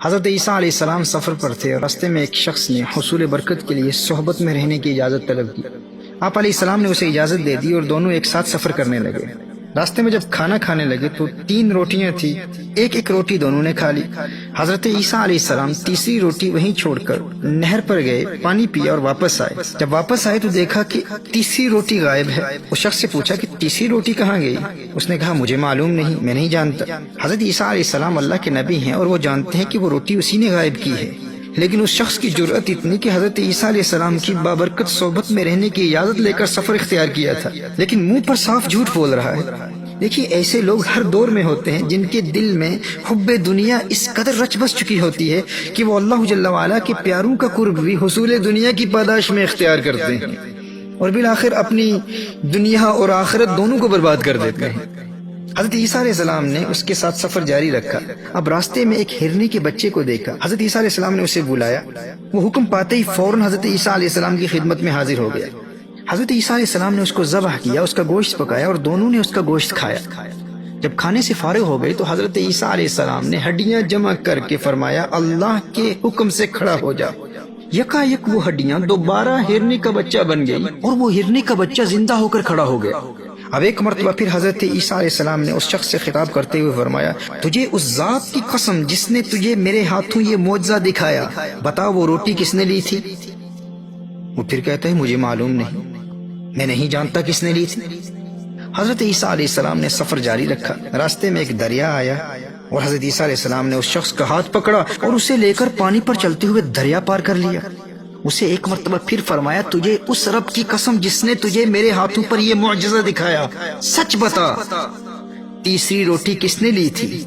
حضرت عیسیٰ علیہ السلام سفر پر تھے اور راستے میں ایک شخص نے حصول برکت کے لیے صحبت میں رہنے کی اجازت طلب کی۔ آپ علیہ السلام نے اسے اجازت دے دی اور دونوں ایک ساتھ سفر کرنے لگے۔ راستے میں جب کھانا کھانے لگے تو 3 روٹیاں تھیں، ایک روٹی دونوں نے کھا لی۔ حضرت عیسیٰ علیہ السلام تیسری روٹی وہیں چھوڑ کر نہر پر گئے، پانی پیا اور واپس آئے۔ جب واپس آئے تو دیکھا کہ تیسری روٹی غائب ہے۔ اس شخص سے پوچھا کہ تیسری روٹی کہاں گئی؟ اس نے کہا مجھے معلوم نہیں، میں نہیں جانتا۔ حضرت عیسیٰ علیہ السلام اللہ کے نبی ہیں اور وہ جانتے ہیں کہ وہ روٹی اسی نے غائب کی ہے، لیکن اس شخص کی جرأت اتنی کہ حضرت عیسیٰ علیہ السلام کی بابرکت صحبت میں رہنے کی اجازت لے کر سفر اختیار کیا تھا، لیکن منہ پر صاف جھوٹ بول رہا ہے۔ دیکھیے ایسے لوگ ہر دور میں ہوتے ہیں جن کے دل میں حب دنیا اس قدر رچ بس چکی ہوتی ہے کہ وہ اللہ جل وعلا کے پیاروں کا قرب بھی حصول دنیا کی پاداش میں اختیار کرتے ہیں اور بالآخر اپنی دنیا اور آخرت دونوں کو برباد کر دیتے ہیں۔ حضرت عیسیٰ علیہ السلام نے اس کے ساتھ سفر جاری رکھا۔ اب راستے میں ایک ہرنی کے بچے کو دیکھا۔ حضرت عیسیٰ علیہ السلام نے اسے بلایا۔ وہ حکم پاتے ہی فوراً حضرت عیسیٰ علیہ السلام کی خدمت میں حاضر ہو گیا۔ حضرت عیسیٰ علیہ السلام نے اس کو ذبح کیا، اس کا گوشت پکایا اور دونوں نے اس کا گوشت کھایا۔ جب کھانے سے فارغ ہو گئے تو حضرت عیسیٰ علیہ السلام نے ہڈیاں جمع کر کے فرمایا اللہ کے حکم سے کھڑا ہو جا۔ یکا یک وہ ہڈیاں دوبارہ ہرنی کا بچہ بن گئی اور وہ ہرنی کا بچہ زندہ ہو کر کھڑا ہو گیا۔ اب ایک مرتبہ پھر حضرت عیسیٰ علیہ السلام نے اس شخص سے خطاب کرتے ہوئے فرمایا تجھے اس ذات کی قسم جس نے تجھے میرے ہاتھوں یہ معجزہ دکھایا، بتا وہ روٹی کس نے لی تھی؟ وہ پھر کہتا ہے مجھے معلوم نہیں، میں نہیں جانتا کس نے لی تھی۔ حضرت عیسیٰ علیہ السلام نے سفر جاری رکھا۔ راستے میں ایک دریا آیا اور حضرت عیسیٰ علیہ السلام نے اس شخص کا ہاتھ پکڑا اور اسے لے کر پانی پر چلتے ہوئے دریا پار کر لیا۔ اسے ایک مرتبہ پھر فرمایا تجھے اس رب کی قسم جس نے تجھے میرے ہاتھوں پر یہ معجزہ دکھایا، سچ بتا تیسری روٹی کس نے لی تھی؟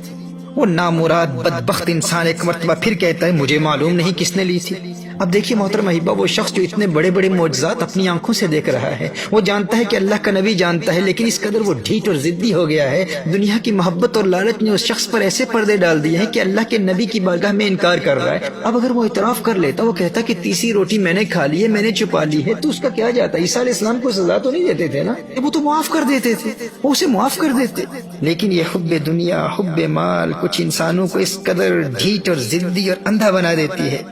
وہ نامراد بدبخت انسان ایک مرتبہ پھر کہتا ہے مجھے معلوم نہیں کس نے لی تھی۔ اب دیکھیے محترم احباب، وہ شخص جو اتنے بڑے بڑے معجزات اپنی آنکھوں سے دیکھ رہا ہے، وہ جانتا ہے کہ اللہ کا نبی جانتا ہے، لیکن اس قدر وہ ڈھیٹ اور ضدی ہو گیا ہے، دنیا کی محبت اور لالچ نے اس شخص پر ایسے پردے ڈال دیے ہیں کہ اللہ کے نبی کی بارگاہ میں انکار کر رہا ہے۔ اب اگر وہ اعتراف کر لیتا، وہ کہتا کہ تیسری روٹی میں نے کھا لی ہے، میں نے چھپا لی ہے، تو اس کا کیا جاتا؟ عیسیٰ علیہ السلام کو سزا تو نہیں دیتے تھے نا، وہ تو معاف کر دیتے تھے، وہ اسے معاف کر دیتے۔ لیکن یہ حب دنیا، حب مال کچھ انسانوں کو اس قدر ڈھیٹ اور ضدی اور اندھا بنا دیتی ہے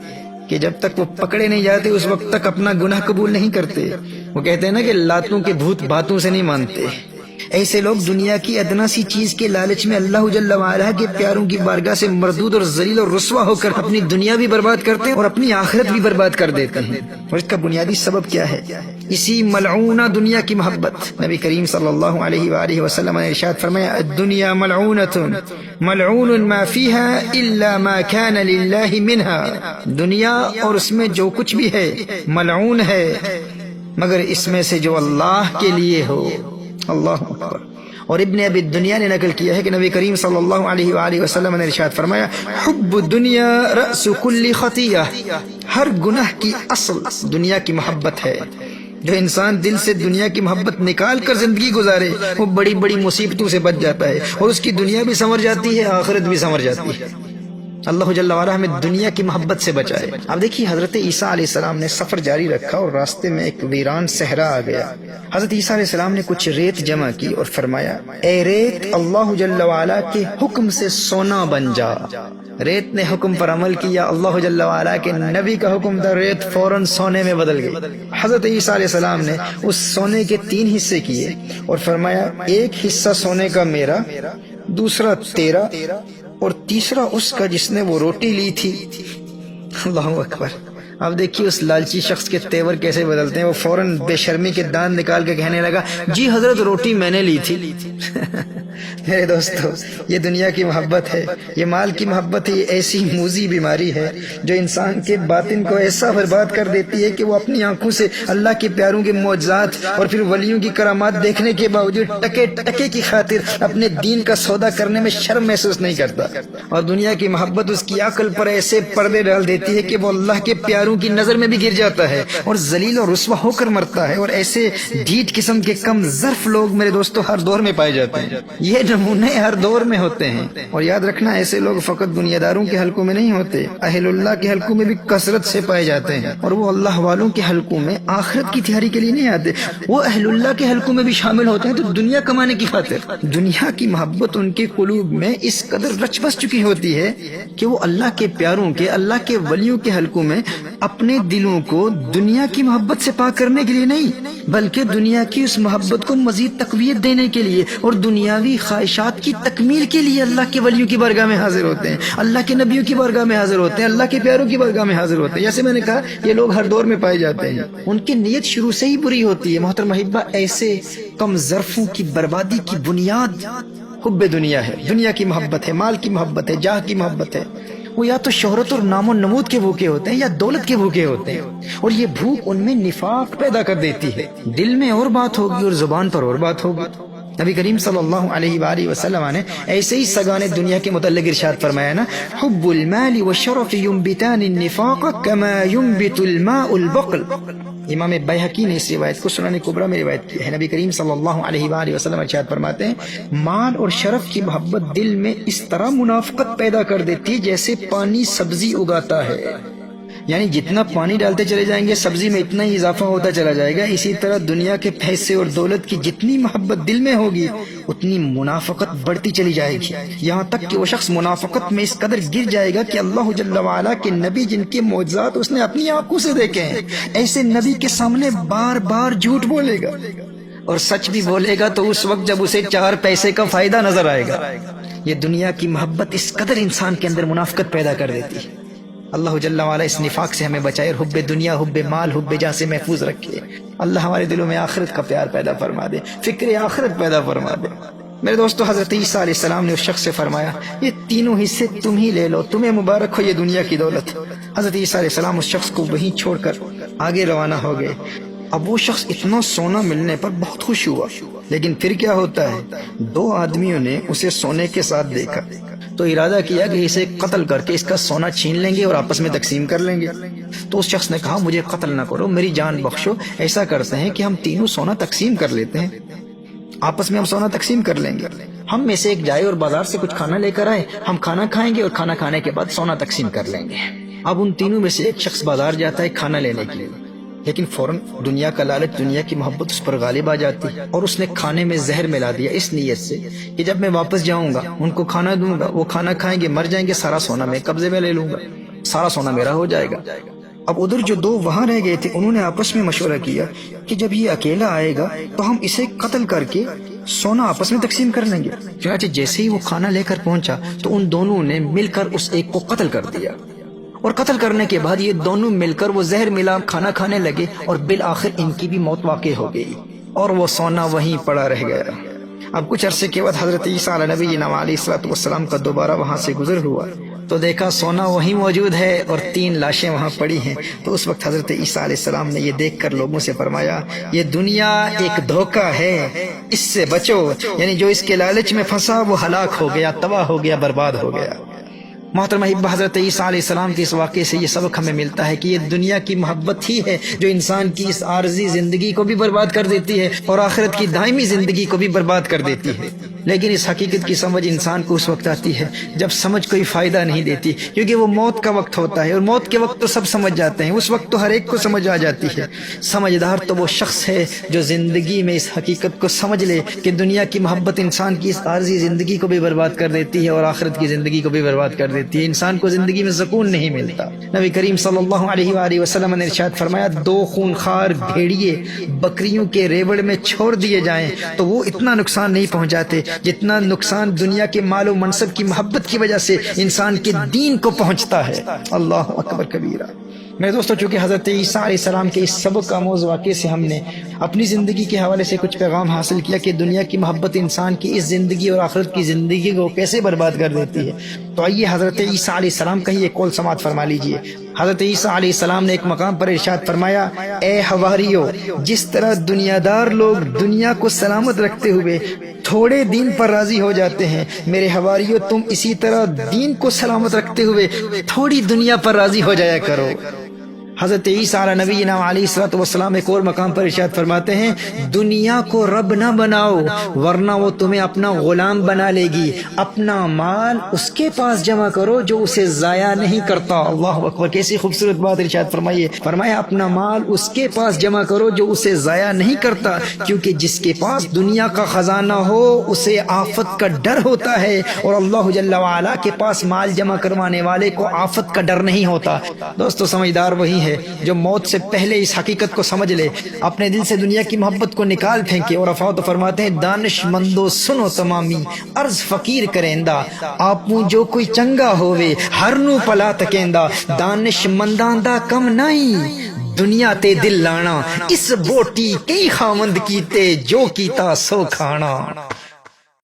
کہ جب تک وہ پکڑے نہیں جاتے اس وقت تک اپنا گناہ قبول نہیں کرتے۔ وہ کہتے ہیں نا کہ لاتوں کے بھوت باتوں سے نہیں مانتے۔ ایسے لوگ دنیا کی ادنا سی چیز کے لالچ میں اللہ جل وعلا کے پیاروں کی بارگاہ سے مردود اور ذلیل اور رسوا ہو کر اپنی دنیا بھی برباد کرتے ہیں اور اپنی آخرت بھی برباد کر دیتے ہیں۔ اور اس کا بنیادی سبب کیا ہے؟ اسی ملعونہ دنیا کی محبت۔ نبی کریم صلی اللہ علیہ وآلہ وسلم نے ارشاد فرمایا الدنیا ملعونۃ ملعون ما فیها الا ما كان للہ منها، دنیا اور اس میں جو کچھ بھی ہے ملعون ہے مگر اس میں سے جو اللہ کے لیے ہو۔ اللہ اکبر۔ اور ابن ابی دنیا نے نقل کیا ہے کہ نبی کریم صلی اللہ علیہ وآلہ وسلم نے ارشاد فرمایا حب الدنیا رأس کل خطیہ، ہر گناہ کی اصل دنیا کی محبت ہے۔ جو انسان دل سے دنیا کی محبت نکال کر زندگی گزارے وہ بڑی بڑی مصیبتوں سے بچ جاتا ہے اور اس کی دنیا بھی سنور جاتی ہے، آخرت بھی سنور جاتی ہے۔ اللہ جل وعلا ہمیں دنیا کی محبت سے بچائے۔ اب دیکھیے حضرت عیسیٰ علیہ السلام نے سفر جاری رکھا اور راستے میں ایک ویران صحرا آ گیا۔ حضرت عیسیٰ علیہ السلام نے کچھ ریت جمع کی اور فرمایا اے ریت اللہ جل وعلا کے حکم سے سونا بن جا۔ ریت نے حکم پر عمل کیا، اللہ جل وعلا کے نبی کا حکم تھا، ریت فوراً سونے میں بدل گئی۔ حضرت عیسیٰ علیہ السلام نے اس سونے کے 3 حصے کیے اور فرمایا ایک حصہ سونے کا میرا، دوسرا تیرا اور تیسرا اس کا جس نے وہ روٹی لی تھی۔ اللہ اکبر۔ اب دیکھیے اس لالچی شخص کے تیور کیسے بدلتے ہیں۔ وہ فوراً بے شرمی کے دانت نکال کے کہنے لگا جی حضرت روٹی میں نے لی تھی۔ میرے دوستو یہ دنیا کی محبت ہے، یہ مال کی محبت ہے، یہ ایسی موذی بیماری ہے جو انسان کے باطن کو ایسا برباد کر دیتی ہے کہ وہ اپنی آنکھوں سے اللہ کے پیاروں کے معجزات اور پھر ولیوں کی کرامات دیکھنے کے باوجود ٹکے ٹکے کی خاطر اپنے دین کا سودا کرنے میں شرم محسوس نہیں کرتا، اور دنیا کی محبت اس کی عقل پر ایسے پردے ڈال دیتی ہے کہ وہ اللہ کے پیاروں پیاروں کی نظر میں بھی گر جاتا ہے اور ذلیل اور رسوا ہو کر مرتا ہے. اور ایسے ڈھیٹ قسم کے کم ظرف لوگ میرے دوستو ہر دور میں پائے جاتے ہیں. یہ نمونے ہر دور میں ہوتے ہیں. اور یاد رکھنا ایسے لوگ فقط دنیا داروں کے حلقوں میں نہیں ہوتے, اہل اللہ کے حلقوں میں بھی کثرت سے پائے جاتے ہیں. اور وہ اللہ والوں کے حلقوں میں آخرت کی تیاری کے لیے نہیں آتے, وہ اہل اللہ کے حلقوں میں بھی شامل ہوتے ہیں تو دنیا کمانے کی خاطر. دنیا کی محبت ان کے قلوب میں اس قدر رچ بس چکی ہوتی ہے کہ وہ اللہ کے پیاروں کے, اللہ کے ولیوں کے حلقوں میں اپنے دلوں کو دنیا کی محبت سے پاک کرنے کے لیے نہیں بلکہ دنیا کی اس محبت کو مزید تقویت دینے کے لیے اور دنیاوی خواہشات کی تکمیل کے لیے اللہ کے ولیوں کی بارگاہ میں حاضر ہوتے ہیں, اللہ کے نبیوں کی بارگاہ میں حاضر ہوتے ہیں, اللہ کے پیاروں کی بارگاہ میں حاضر ہوتے ہیں. جیسے میں نے کہا یہ لوگ ہر دور میں پائے جاتے ہیں. ان کی نیت شروع سے ہی بری ہوتی ہے. محترم احبہ, ایسے کم ظرفوں کی بربادی کی بنیاد حب دنیا ہے, دنیا کی محبت ہے, مال کی محبت ہے, جاہ کی محبت ہے. وہ یا تو شہرت اور نام و نمود کے بھوکے ہوتے ہیں یا دولت کے بھوکے ہوتے ہیں, اور یہ بھوک ان میں نفاق پیدا کر دیتی ہے. دل میں اور بات ہوگی اور زبان پر اور بات ہوگی. نبی کریم صلی اللہ علیہ وآلہ وسلم نے ایسے ہی سگانے دنیا کے متعلق ارشاد فرمایا نا, حب المال والشرف ينبتان النفاق كما ينبت الماء البقل. امام بیہقی نے اس روایت کو سنن کبریٰ میں روایت کی ہے. نبی کریم صلی اللہ علیہ وآلہ وسلم ارشاد فرماتے ہیں, مال اور شرف کی محبت دل میں اس طرح منافقت پیدا کر دیتی ہے جیسے پانی سبزی اگاتا ہے. یعنی جتنا پانی ڈالتے چلے جائیں گے سبزی میں اتنا ہی اضافہ ہوتا چلا جائے گا. اسی طرح دنیا کے پیسے اور دولت کی جتنی محبت دل میں ہوگی اتنی منافقت بڑھتی چلی جائے گی, یہاں تک کہ وہ شخص منافقت میں اس قدر گر جائے گا کہ اللہ جل وعلا کے نبی جن کے معجزات اس نے اپنی آنکھوں سے دیکھے ہیں, ایسے نبی کے سامنے بار بار جھوٹ بولے گا, اور سچ بھی بولے گا تو اس وقت جب اسے 4 پیسے کا فائدہ نظر آئے گا. یہ دنیا کی محبت اس قدر انسان کے اندر منافقت پیدا کر دیتی ہے. اللہ جل وعلا اس نفاق سے ہمیں بچائے, حب دنیا, حب مال, حب جاہ سے محفوظ رکھے. اللہ ہمارے دلوں میں آخرت کا پیار پیدا فرما دے, فکر آخرت پیدا فرما دے. میرے دوستو, حضرت عیسیٰ علیہ السلام نے اس شخص سے فرمایا, یہ تینوں حصے تم ہی لے لو, تمہیں مبارک ہو یہ دنیا کی دولت. حضرت عیسیٰ علیہ السلام اس شخص کو وہیں چھوڑ کر آگے روانہ ہو گئے. اب وہ شخص اتنا سونا ملنے پر بہت خوش ہوا, لیکن پھر کیا ہوتا ہے, 2 آدمیوں نے اسے سونے کے ساتھ دیکھا تو ارادہ کیا کہ اسے قتل کر کے اس کا سونا چھین لیں گے اور آپس میں تقسیم کر لیں گے. تو اس شخص نے کہا, مجھے قتل نہ کرو, میری جان بخشو, ایسا کرتے ہیں کہ ہم تینوں سونا تقسیم کر لیتے ہیں, آپس میں ہم سونا تقسیم کر لیں گے. ہم میں سے ایک جائے اور بازار سے کچھ کھانا لے کر آئے, ہم کھانا کھائیں گے اور کھانا کھانے کے بعد سونا تقسیم کر لیں گے. اب ان تینوں میں سے ایک شخص بازار جاتا ہے کھانا لینے کے لیے, لیکن فوراً دنیا کا لالچ, دنیا کی محبت اس پر غالب آ جاتی ہے, اور اس نے کھانے میں زہر ملا دیا اس نیت سے کہ جب میں واپس جاؤں گا ان کو کھانا دوں گا, وہ کھانا کھائیں گے, مر جائیں گے, سارا سونا میں قبضے میں لے لوں گا, سارا سونا میرا ہو جائے گا. اب ادھر جو 2 وہاں رہ گئے تھے انہوں نے آپس میں مشورہ کیا کہ جب یہ اکیلا آئے گا تو ہم اسے قتل کر کے سونا آپس میں تقسیم کر لیں گے. چنانچہ جیسے ہی وہ کھانا لے کر پہنچا تو ان دونوں نے مل کر اس ایک کو قتل کر دیا, اور قتل کرنے کے بعد یہ دونوں مل کر وہ زہر ملا کھانا کھانے لگے, اور بالآخر ان کی بھی موت واقع ہو گئی اور وہ سونا وہیں پڑا رہ گیا. اب کچھ عرصے کے بعد حضرت عیسیٰ علیہ نبی علیہ الصلوۃ والسلام کا دوبارہ وہاں سے گزر ہوا تو دیکھا سونا وہیں موجود ہے اور 3 لاشیں وہاں پڑی ہیں. تو اس وقت حضرت عیسیٰ علیہ السلام نے یہ دیکھ کر لوگوں سے فرمایا, یہ دنیا ایک دھوکہ ہے, اس سے بچو, یعنی جو اس کے لالچ میں پھنسا وہ ہلاک ہو گیا, تباہ ہو گیا, برباد ہو گیا. محترم احبہ, حضرت عیسیٰ علیہ السلام کے اس واقعے سے یہ سبق ہمیں ملتا ہے کہ یہ دنیا کی محبت ہی ہے جو انسان کی اس عارضی زندگی کو بھی برباد کر دیتی ہے اور آخرت کی دائمی زندگی کو بھی برباد کر دیتی ہے. لیکن اس حقیقت کی سمجھ انسان کو اس وقت آتی ہے جب سمجھ کوئی فائدہ نہیں دیتی, کیونکہ وہ موت کا وقت ہوتا ہے, اور موت کے وقت تو سب سمجھ جاتے ہیں, اس وقت تو ہر ایک کو سمجھ آ جاتی ہے. سمجھدار تو وہ شخص ہے جو زندگی میں اس حقیقت کو سمجھ لے کہ دنیا کی محبت انسان کی اس عارضی زندگی کو بھی برباد کر دیتی ہے اور آخرت کی زندگی کو بھی برباد کر دیتی ہے. انسان کو زندگی میں سکون نہیں ملتا. نبی کریم صلی اللہ علیہ وآلہ وسلم نے ارشاد فرمایا, 2 خونخوار بھیڑیے بکریوں کے ریوڑ میں چھوڑ دیے جائیں تو وہ اتنا نقصان نہیں پہنچاتے جتنا نقصان دنیا کے مال و منصب کی محبت کی وجہ سے انسان کے دین کو پہنچتا ہے. اللہ اکبر کبیرہ. میرے دوستو, چونکہ حضرت عیسیٰ علیہ السلام کے اس سبق آموز واقعے سے ہم نے اپنی زندگی کے حوالے سے کچھ پیغام حاصل کیا کہ دنیا کی محبت انسان کی اس زندگی اور آخرت کی زندگی کو کیسے برباد کر دیتی ہے, تو آئیے حضرت عیسیٰ علیہ السلام کا ہی ایک قول سماعت فرما لیجئے. حضرت عیسیٰ علیہ السلام نے ایک مقام پر ارشاد فرمایا, اے حواریو, جس طرح دنیا دار لوگ دنیا کو سلامت رکھتے ہوئے تھوڑے دین پر راضی ہو جاتے ہیں, میرے حواریو تم اسی طرح دین کو سلامت رکھتے ہوئے تھوڑی دنیا پر راضی ہو جایا کرو. حضرت عیسیٰ علیہ نبینا علیہ الصلوۃ والسلام ایک اور مقام پر ارشاد فرماتے ہیں دنیا کو رب نہ بناؤ ورنہ وہ تمہیں اپنا غلام بنا لے گی، اپنا مال اس کے پاس جمع کرو جو اسے ضائع نہیں کرتا۔ اللہ اکبر، کیسی خوبصورت بات ارشاد فرمائیے، فرمایا اپنا مال اس کے پاس جمع کرو جو اسے ضائع نہیں کرتا، کیونکہ جس کے پاس دنیا کا خزانہ ہو اسے آفت کا ڈر ہوتا ہے، اور اللہ جل وعلا کے پاس مال جمع کروانے والے کو آفت کا ڈر نہیں ہوتا۔ دوستو سمجھدار وہی ہے جو موت سے پہلے اس حقیقت کو سمجھ لے، اپنے دل سے دنیا کی محبت کو نکال پھینکے، اور افاوت فرماتے ہیں دانش مندو سنو تمامی عرض فقیر کریندا، آپوں جو کوئی چنگا ہووے ہر نو پلا تکیندا، دانش منداں دا کم نہیں دنیا تے دل لانا، اس بوٹی کئی خامند کیتے جو کیتا سو کھانا۔